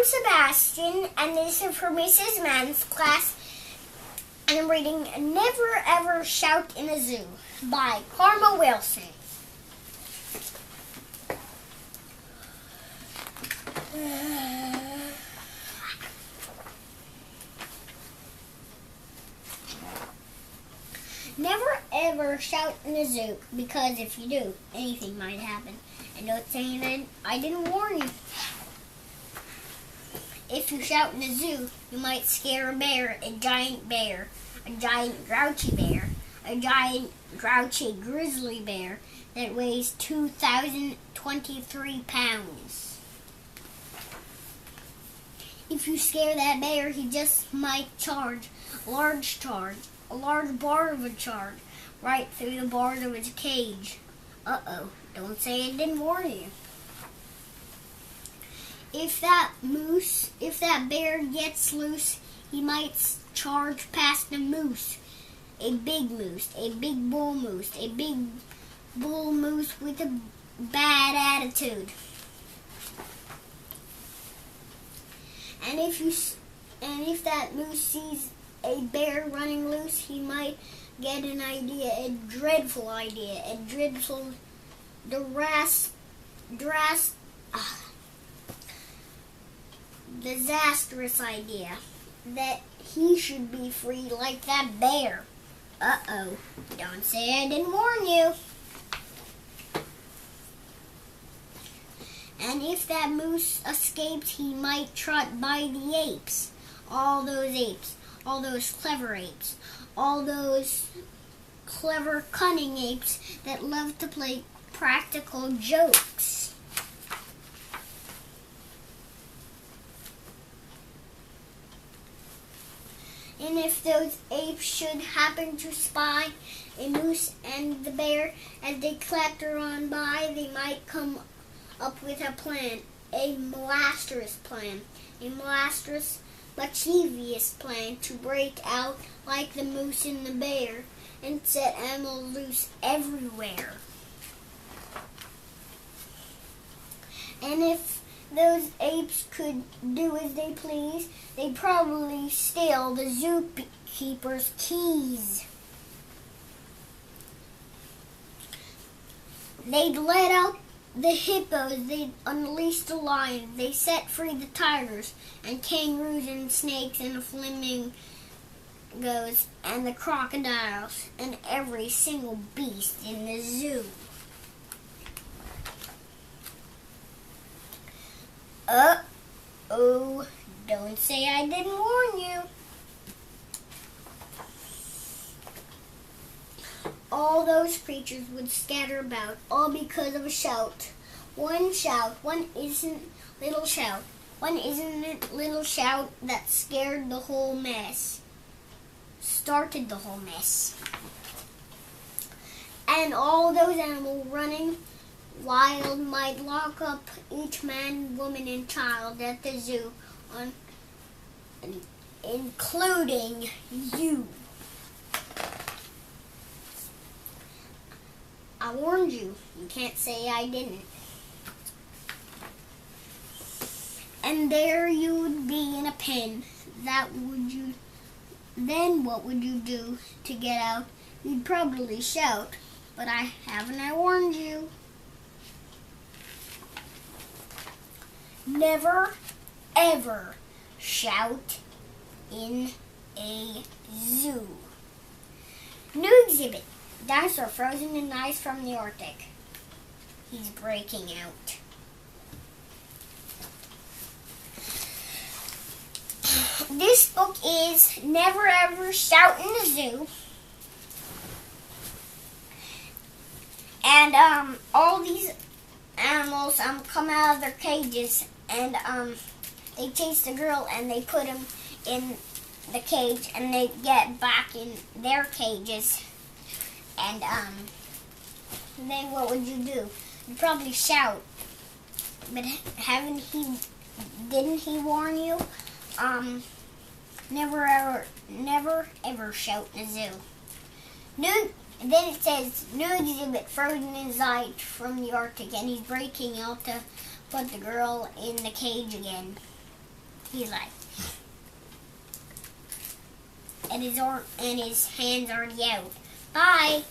I'm Sebastian, and this is for Mrs. Mann's class, and I'm reading Never Ever Shout in a Zoo by Karma Wilson. Never ever shout in a zoo, because if you do, anything might happen. And don't say that I didn't warn you. If you shout in a zoo, you might scare a giant grouchy bear, a giant grouchy grizzly bear that weighs 2,023 pounds. If you scare that bear, he just might charge a large bar of a charge, right through the bars of his cage. Uh-oh, don't say I didn't warn you. If that bear gets loose, he might charge past a moose, a big bull moose with a bad attitude. And if that moose sees a bear running loose, he might get an idea, a dreadful idea, a dreadful, disastrous idea that he should be free like that bear. Uh-oh, don't say I didn't warn you. And if that moose escapes, he might trot by the apes. All those clever apes, all those clever, cunning apes that love to play practical jokes. And if those apes should happen to spy a moose and the bear as they clatter on by, they might come up with a plan, a monstrous but devious plan to break out like the moose and the bear and set animals loose everywhere. And if those apes could do as they please, they'd probably steal the zookeeper's keys. They'd let out the hippos, they unleashed the lions, they set free the tigers and kangaroos and snakes and the flamingos and the crocodiles and every single beast in the zoo. Uh-oh, don't say I didn't warn you. All those creatures would scatter about, all because of a shout. One innocent little shout that started the whole mess. And all those animals running wild might lock up each man, woman, and child at the zoo, including you. I warned you. You can't say I didn't. And there you would be in a pen. Then what would you do to get out? You'd probably shout. But haven't I warned you? Never, ever shout in a zoo. New exhibit. Dinosaur frozen in ice from the Arctic. He's breaking out. This book is Never Ever Shout in the Zoo. And all these animals come out of their cages and they chase the girl and they put them in the cage and they get back in their cages. And then what would you do? You'd probably shout. But didn't he warn you? Never ever shout in a zoo. And then it says, new exhibit, frozen in ice from the Arctic, and he's breaking out to put the girl in the cage again. He's like, and his hand's already out. Bye.